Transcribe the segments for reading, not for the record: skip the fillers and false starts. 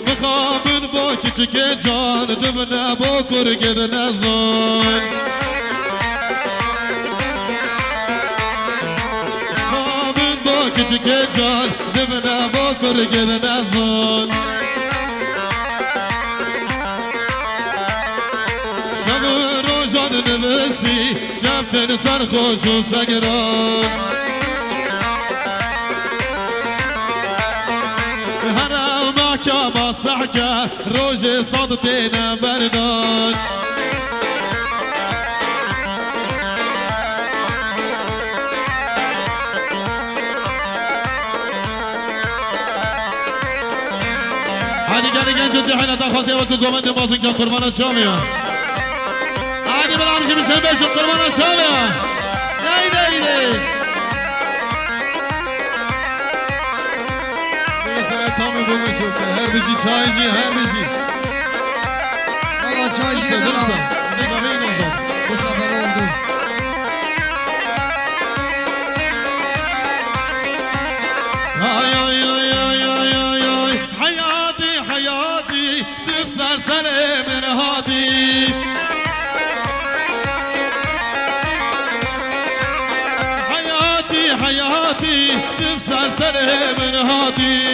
بخابن با küçük can dibine bokur gidine zon Bخابن با küçük can dibine bokur gidine zon شب روزان نوستی شب دن سرخوش و سگران محكمة صحكة روجي صدتنا بردان هادي قال جنجة جحينة تاخذ يوكو قومنت بازن كان قربانة شامية هادي بلامشي بشن بيشن قربانة شامية ايدي ايدي تامı bulmuşum. Her bizi çaycı, her bizi. Valla çaycı da lan. Ne kahveyin olacak? Bu sefer oldu. Ay ay ay ay ay ay ay. Hayati hayati, tüpser selemin hadi. Hayati hayati, tüpser selemin hadi.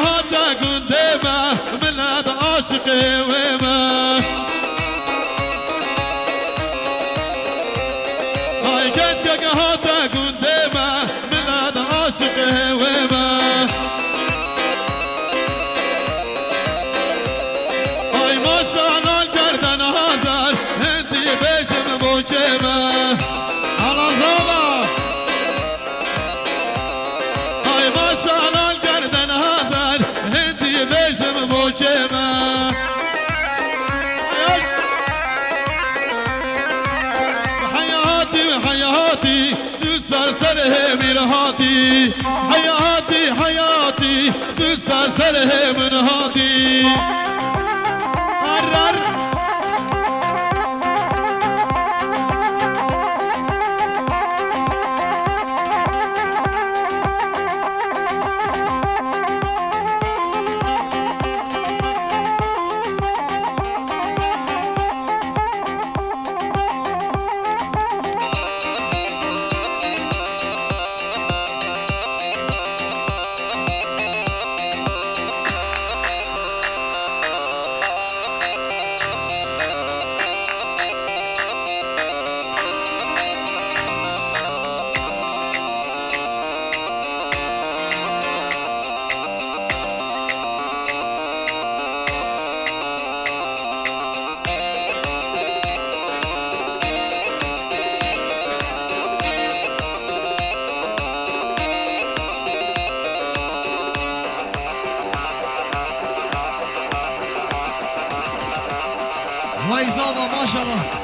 hatta gündeme millet aşıkı veme Ay keşke hatta gündeme millet aşıkı veme Ay maşallah kerden hazır hindi beşim bu keme Alazama Ay maşallah kerden hazır hindi beşim bu keme حياتي تسلسله من هاتي حياتي حياتي تسلسله من هاتي قرر Vay zava maşallah.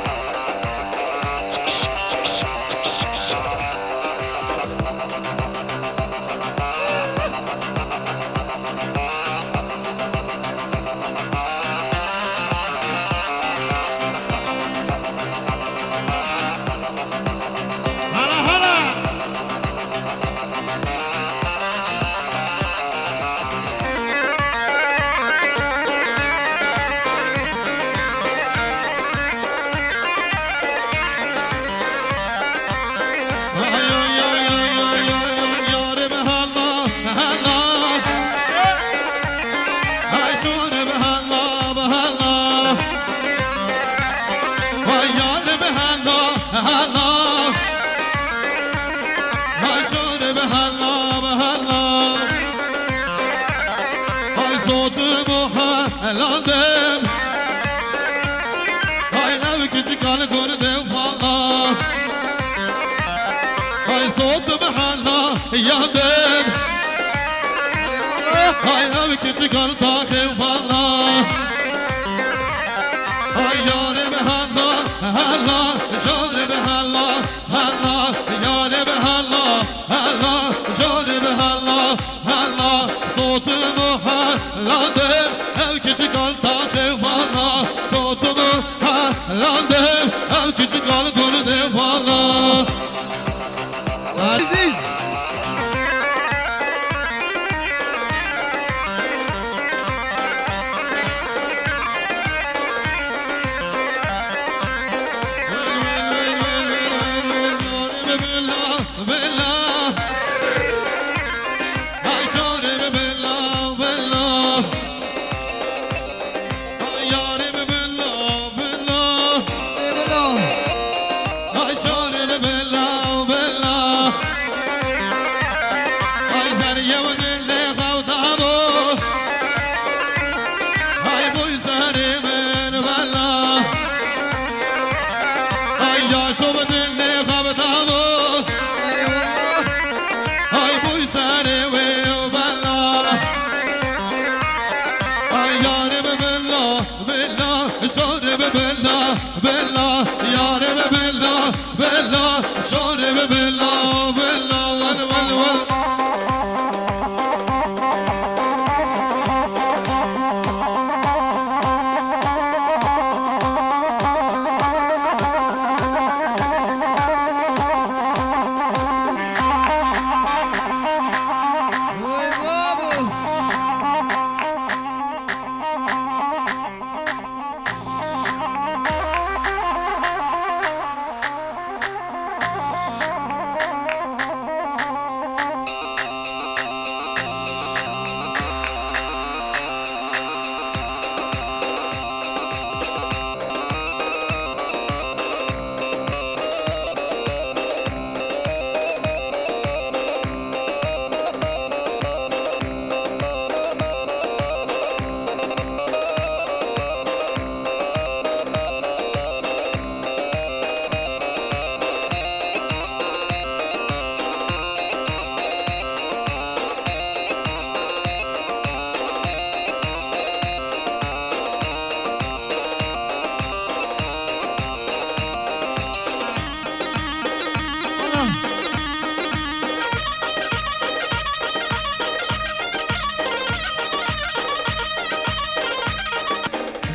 Landım Ay ev küçük halı gördüm valla Ay soğudum hala yandım Ay ev küçük halı takım valla Ay yarim hala hala Yarim hala hala Yarim hala hala Yarim hala hala Soğudum halandım Ev küçük al takım valla Soğutumu halandım Ev küçük al gördüm valla Aziz بالله هاي شارب بالله بالله هاي يارب بالله بالله بالله هاي شارب بالله بالله هاي زرية ودلي غوضابو هاي بوي زهري من بالله هاي ياشو بدلي غوضابو هاي بوي زهري وبالله هاي يارب بالله بالله شارب بالله بالله يارب بالله بالله شارب بالله بالله ول ول ول وي بابو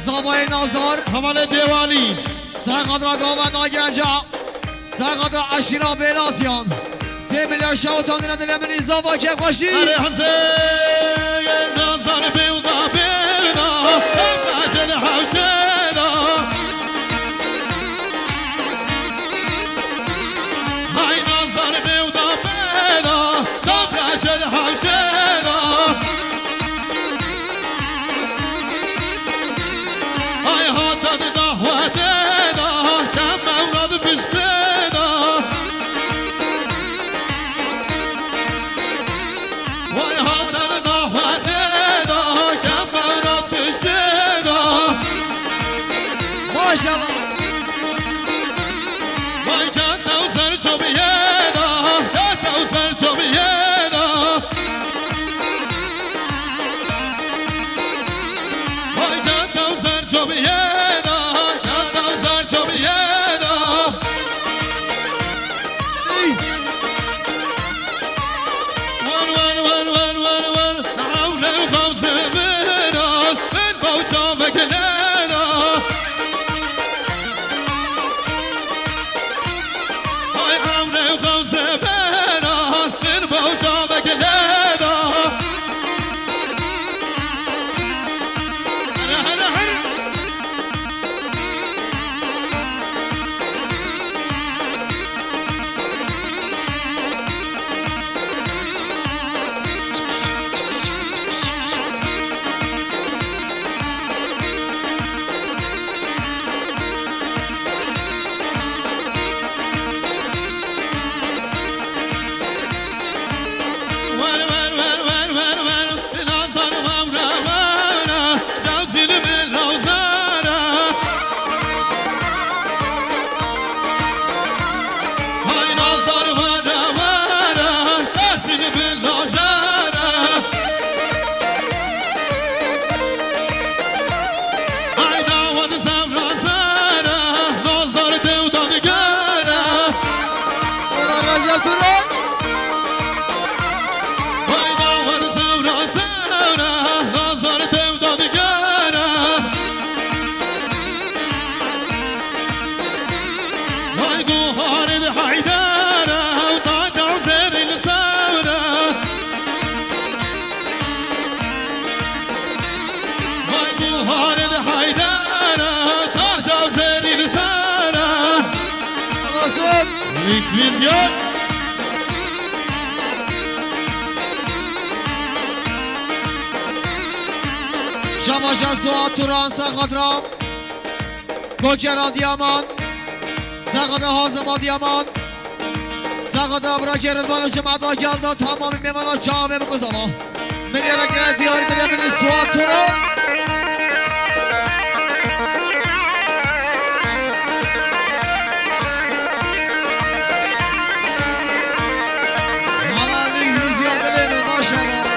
زابای نازار حمل دیوالی سرقدر گاوند آگنجا سرقدر اشیرا بیلازیان 3 میلیارد شوتان دینا دلمنی زابا که خوشی اره حسین نظر بیودا بیودا فشل حوشیدا های نظر بیودا بیودا فشل حوشیدا های هاتد دعوتیدا کم مولاد پشتیدا وای هاتن دعوتیدا کم مولاد پشتیدا ماشاءالله وای کتا و سر چوبیدا کتا و سر چوبیدا وای کتا و سر چوبیدا کتا و سر چوبیدا ون ون ون ون ون ون عونه و خمسه بنا من بوچا بکلینا های عونه و خمسه بنا من بوچا بکلینا هره هره هره ور ور ور ور ور ور نازدار وامرا وامرا جوزیل من لوزارا های نازدار وامرا وامرا جوزیل من لوزارا های داود زمرا زارا نازدار دیودادگارا اولا رجب توران وای داود زمرا زارا نازدار دیودادگارا وای گوهار حیدارا و تاج و زیر لسارا وای گوهار حیدارا تاج و زیر لسارا رسول لیس ویزیون شماش از سوات توران سقاطرام کوکرا دیامان سقاط حازما دیامان سقاط ابراک رضوان جماعت آگلدا تمامی میمانا چاوه بگذارا ملیارا گره دیاری دلیمینی سوات توران حالا لیکس ویزیون دلیمین ماشاءالله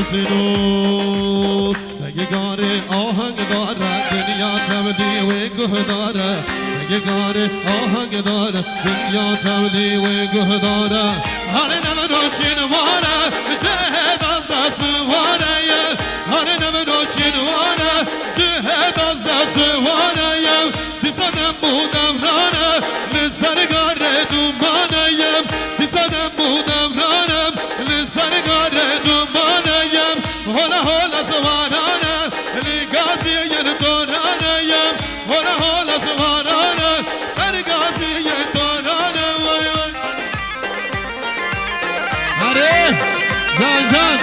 حسینو نگار آهنگ داره دنیا تبدی و گه داره نگار آهنگ داره دنیا تبدی و گه داره هر نمروشین واره جهد از دست واره هر نمروشین واره جهد از دست واره دیسادم بودم رانم لسرگار دومانم دیسادم بودم رانم لسرگار دومانم هلا هلا سوارانم لگازی ین تورانم هلا هلا سوارانم سرگازی ین تورانم وای وای آره جان جان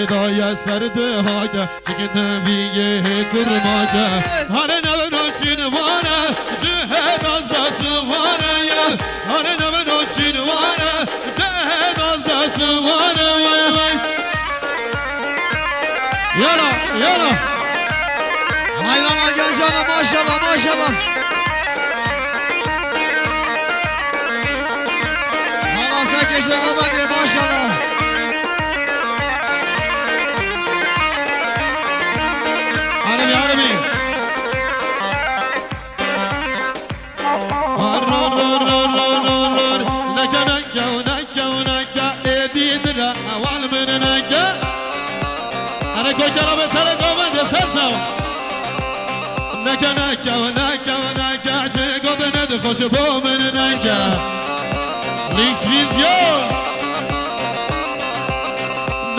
دای سرد هاگه چیکن نبیه کرماگه هر نوروشین واره جهد از دست واره هر نوروشین واره جهد از دست واره وای وای یالا یالا حیران آگل جانم ماشاءالله ماشاءالله حالا سکش نگو ماشاءالله عربی عربی کوچرا به سر گامنده سر شو نکه نکه و نکه و نکه چه گفت ند خوش با من نکه لیکس ویزیون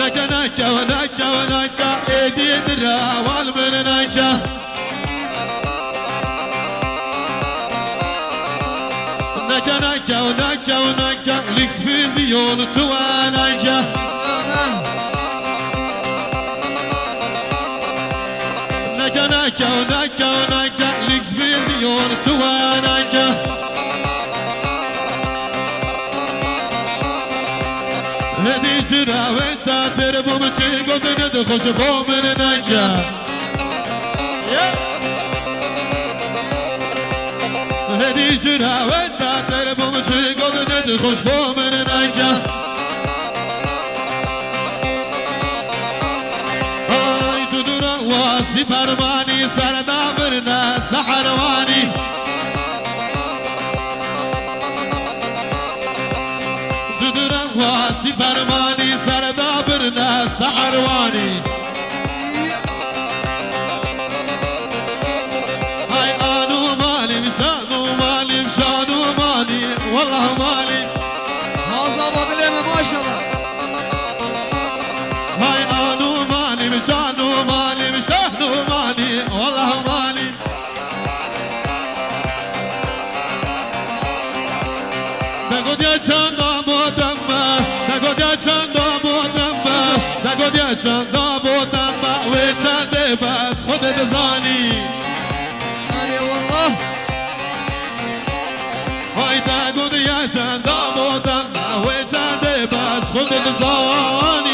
نکه نکه و نکه و نکه ایدید روال من نکه نکه نکه و نکه و نکه لیکس ویزیون تو نکه نکه نکه و نکه و نکه لیکس ویزیون تو نکه هدیش دراوت تا در بوم چی گفت ند خوش با من نکه هدیش دراوت تا در بوم چی گفت ند خوش با من نکه واسی فرمانی سردابرنا سحروانی دودران واسی فرمانی سردابرنا سحروانی های آنو مالی مشانو مالی مشانو مالی والله مالی هازا با دلیم ماشاءالله های آنو مالی مشانو مالی مشانو مالی والله مالی نگودیا چندا بودم نگودیا چندا بودم نگودیا چندا بودم و چنده بس خودت زانی آره والله های نگودیا چندا بودم و چنده بس خودت زانی